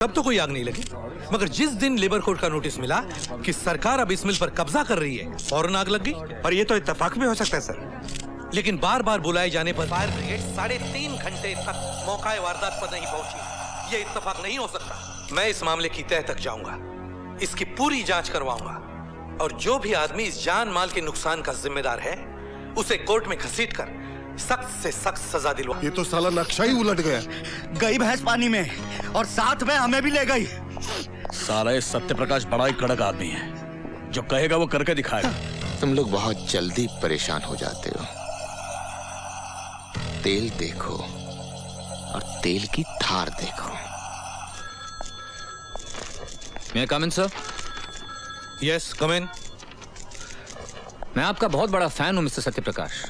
तब तो कोई आग नहीं लगी, मगर जिस दिन लेबर कोर्ट का नोटिस मिला कि सरकार अब इस मिल पर कब्जा कर रही है, फौरन आग लग गई। पर ये तो इत्तेफाक भी हो सकता है सर। लेकिन बार बार बुलाए जाने पर फायर ब्रिगेड 3.5 घंटे तक मौका वारदात पर नहीं पहुंची। ये इत्तेफाक नहीं हो सकता। मैं इस मामले की तह तक जाऊंगा, इसकी पूरी जांच करवाऊंगा और जो भी आदमी इस जान माल के नुकसान का जिम्मेदार है उसे कोर्ट में घसीटकर सख्त से सख्त सजा दिलवा। ये तो साला नक्शा ही उलट गया। गई भैंस पानी में और साथ में हमें भी ले गई। साला ये सत्यप्रकाश बड़ा ही कड़क आदमी है, जो कहेगा वो करके दिखाएगा। तुम लोग बहुत जल्दी परेशान हो जाते हो। तेल देखो और तेल की धार देखो। मैं कम इन सर? यस कम इन। मैं आपका बहुत बड़ा फैन हूं मिस्टर सत्यप्रकाश।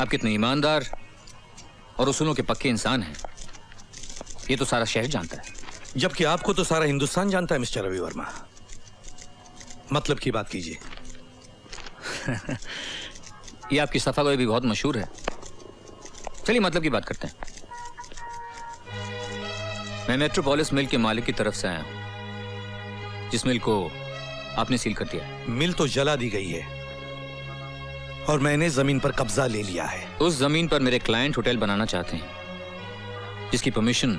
आप कितने ईमानदार और उसूलों के पक्के इंसान हैं, ये तो सारा शहर जानता है। जबकि आपको तो सारा हिंदुस्तान जानता है मिस्टर रवि वर्मा। मतलब की बात कीजिए। ये आपकी सफागोई भी बहुत मशहूर है। चलिए मतलब की बात करते हैं। मैं मेट्रोपोलिस मिल के मालिक की तरफ से आया हूं, जिस मिल को आपने सील कर दिया। मिल तो जला दी गई है और मैंने जमीन पर कब्जा ले लिया है। उस जमीन पर मेरे क्लाइंट होटल बनाना चाहते हैं, जिसकी परमिशन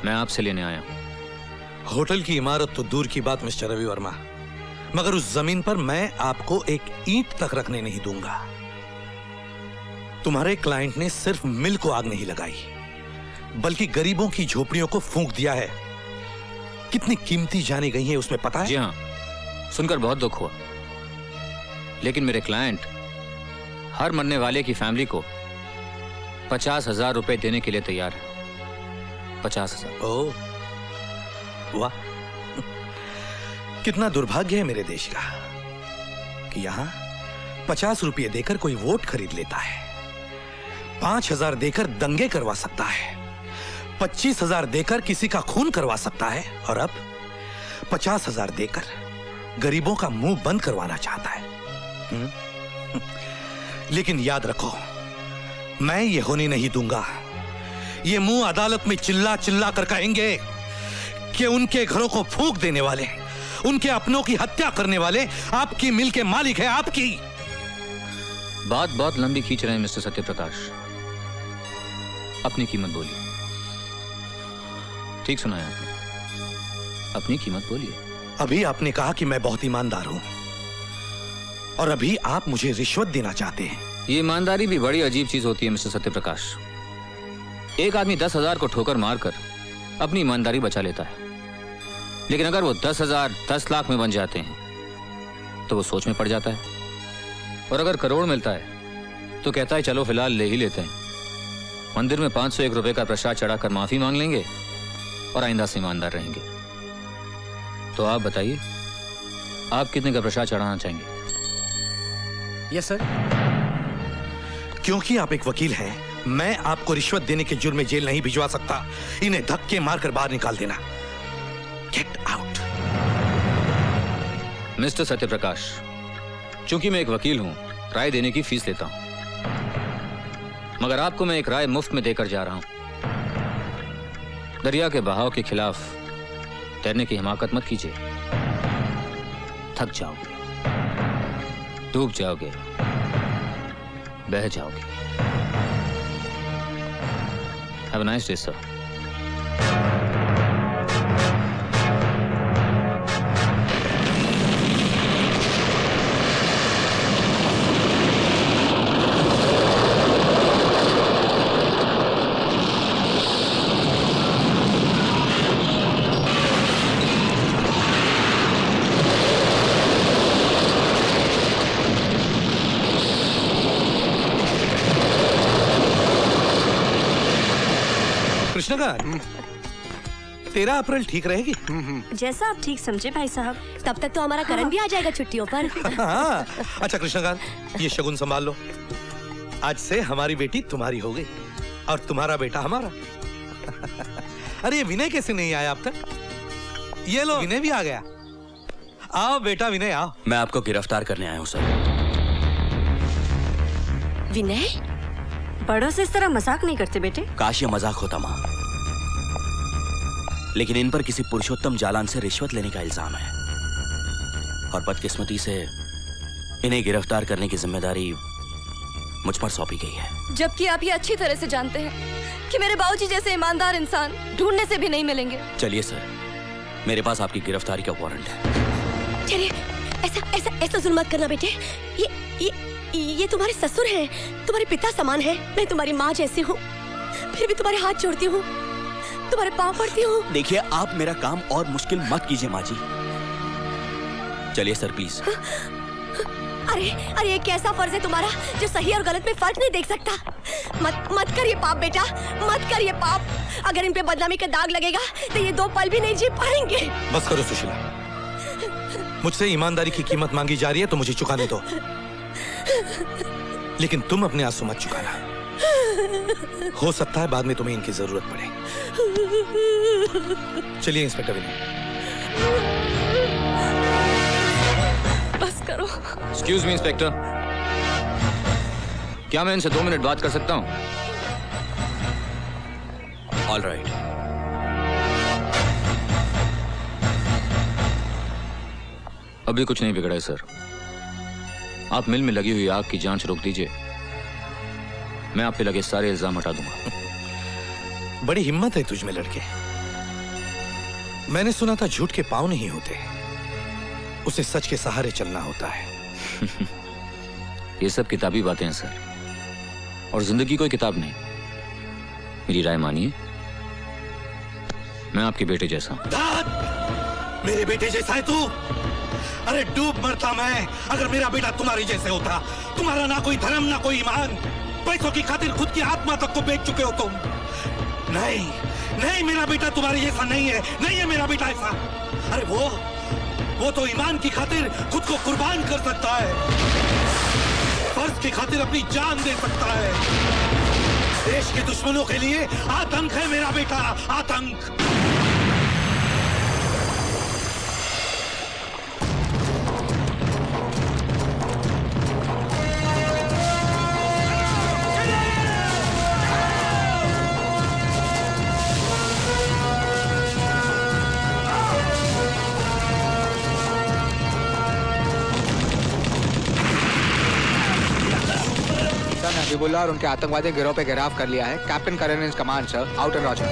मैं आपसे लेने आया हूं। होटल की इमारत तो दूर की बात मिस्टर रवि वर्मा, मगर उस जमीन पर मैं आपको एक ईंट तक रखने नहीं दूंगा। तुम्हारे क्लाइंट ने सिर्फ मिल को आग नहीं लगाई, बल्कि गरीबों की झोपड़ियों को फूंक दिया है। कितनी कीमती जाने गई है उसमें पता है? जी हाँ, सुनकर बहुत दुख हुआ। लेकिन मेरे क्लाइंट हर मरने वाले की फैमिली को 50,000 रुपए देने के लिए तैयार है। 50,000। ओह वाह, कितना दुर्भाग्य है मेरे देश का कि यहां 50 रुपये देकर कोई वोट खरीद लेता है, 5,000 देकर दंगे करवा सकता है, 25,000 देकर किसी का खून करवा सकता है, और अब 50,000 देकर गरीबों का मुंह बंद करवाना चाहता है। लेकिन याद रखो, मैं ये होने नहीं दूंगा। ये मुंह अदालत में चिल्ला चिल्ला कर कहेंगे कि उनके घरों को फूंक देने वाले, उनके अपनों की हत्या करने वाले आपकी मिल के मालिक है। आपकी बात बहुत लंबी खींच रहे हैं मिस्टर सत्यप्रकाश। अपनी कीमत बोलिए। ठीक सुना है आपने, अपनी कीमत बोलिए। अभी आपने कहा कि मैं बहुत ईमानदार हूं और अभी आप मुझे रिश्वत देना चाहते हैं। ये ईमानदारी भी बड़ी अजीब चीज होती है मिस्टर सत्यप्रकाश। एक आदमी 10,000 को ठोकर मारकर अपनी ईमानदारी बचा लेता है, लेकिन अगर वो 10,000 10 लाख में बन जाते हैं तो वो सोच में पड़ जाता है, और अगर करोड़ मिलता है तो कहता है चलो फिलहाल ले ही लेते हैं। मंदिर में 501 रुपए का प्रसाद चढ़ाकर माफी मांग लेंगे और आइंदा से ईमानदार रहेंगे। तो आप बताइए, आप कितने का प्रसाद चढ़ाना चाहेंगे? Yes sir. क्योंकि आप एक वकील हैं, मैं आपको रिश्वत देने के जुर्म में जेल नहीं भिजवा सकता। इन्हें धक्के मारकर बाहर निकाल देना। Get out. मिस्टर सत्यप्रकाश, चूंकि मैं एक वकील हूं, राय देने की फीस लेता हूं, मगर आपको मैं एक राय मुफ्त में देकर जा रहा हूं। दरिया के बहाव के खिलाफ तैरने की हिमाकत मत कीजिए। थक जाओगे, डूब जाओगे, बह जाओगे। Have a nice day sir. Krishnakant, 13 अप्रैल ठीक रहेगी? जैसा आप ठीक समझे भाई साहब। तब तक तो हमारा करण भी आ जाएगा छुट्टियों पर। हाँ। अच्छा कृष्णकांत, ये शगुन संभाल लो। आज से हमारी बेटी तुम्हारी हो गई और तुम्हारा बेटा हमारा। अरे ये विनय कैसे नहीं आया अब तक? ये लो, विनय भी आ गया। आओ बेटा विनय, आओ। मैं आपको गिरफ्तार करने आया हूँ सर। विनय, बड़ों से इस तरह मजाक नहीं करते बेटे। काश ये मजाक होता माँ। लेकिन इन पर किसी पुरुषोत्तम जालान से रिश्वत लेने का इल्जाम है और बदकिस्मती से इन्हें गिरफ्तार करने की जिम्मेदारी मुझ पर सौंपी गई है। जबकि आप ये अच्छी तरह से जानते हैं कि मेरे बाबूजी जैसे ईमानदार इंसान ढूंढने से भी नहीं मिलेंगे। चलिए सर, मेरे पास आपकी गिरफ्तारी का वारंट है। चलिए, ऐसा ऐसा ऐसा जुल्म मत करना बेटे। ये तुम्हारे ससुर हैं, तुम्हारे पिता समान हैं। मैं तुम्हारी माँ जैसी हूँ, फिर भी तुम्हारे हाथ जोड़ती हूँ, तुम्हारे पाँव पड़ती हूँ। देखिए, आप मेरा काम और मुश्किल मत कीजिए माँ जी। चलिए सर प्लीज। अरे अरे, ये कैसा फर्ज है तुम्हारा जो सही और गलत में फर्क नहीं देख सकता। मत करिए पाप बेटा, मत करिए पाप। अगर इन पे बदनामी का दाग लगेगा तो ये 2 पल भी नहीं जी पाएंगे। बस करो सुशीला, मुझसे ईमानदारी की कीमत मांगी जा रही है तो मुझे चुकाने दो, लेकिन तुम अपने आंसू मत चुकाना। हो सकता है बाद में तुम्हें इनकी जरूरत पड़े। चलिए इंस्पेक्टर विनय। बस करो। एक्सक्यूज मी इंस्पेक्टर, क्या मैं इनसे 2 मिनट बात कर सकता हूँ? All right. अभी कुछ नहीं बिगड़ा है सर। आप मिल में लगी हुई आग की जांच रोक दीजिए, मैं आप पे लगे सारे इल्जाम हटा दूंगा। बड़ी हिम्मत है तुझ में लड़के। मैंने सुना था झूठ के पांव नहीं होते, उसे सच के सहारे चलना होता है। ये सब किताबी बातें हैं सर, और जिंदगी कोई किताब नहीं। मेरी राय मानिए, मैं आपके बेटे जैसा हूं। मेरे बेटे जैसा है तू? अरे डूब मरता मैं अगर मेरा बेटा तुम्हारी जैसे होता। तुम्हारा ना कोई धर्म ना कोई ईमान, पैसों की खातिर खुद की आत्मा तक को बेच चुके हो तुम। नहीं नहीं, मेरा बेटा तुम्हारे जैसा नहीं है, नहीं है मेरा बेटा ऐसा। अरे वो तो ईमान की खातिर खुद को कुर्बान कर सकता है, फर्ज की खातिर अपनी जान दे सकता है। देश के दुश्मनों के लिए आतंक है मेरा बेटा, आतंक। हबीबुल्लाह और उनके आतंकवादी गिरोह पे गिरफ्तार कर लिया है। Captain Karan is command sir, out and roger.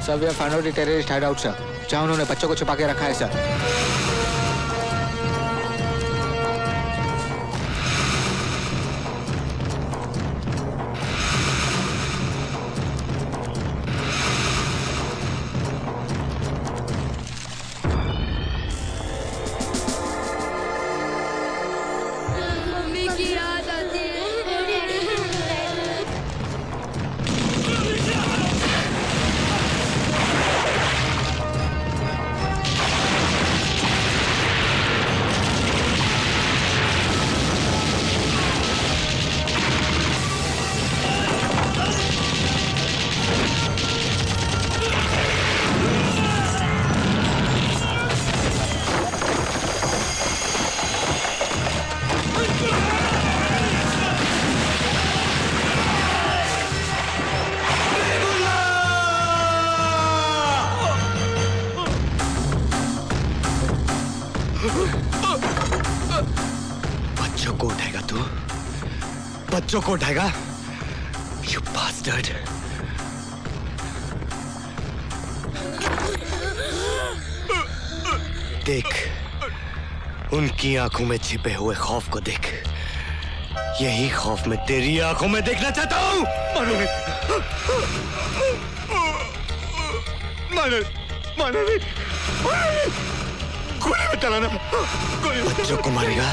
Sir we have found out the terrorist hideout sir, जहां उन्होंने बच्चों को छुपा के रखा है सर। बच्चों को उठाएगा तू? बच्चों को उठाएगा? You bastard! देख, उनकी आंखों में छिपे हुए खौफ को देख। यही खौफ मैं तेरी आंखों में देखना चाहता हूं। मानो गोली में चलाना, बच्चों को मारेगा।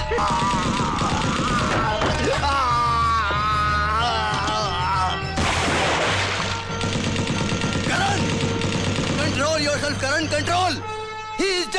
करण, कंट्रोल योरसेल्फ करण, कंट्रोल।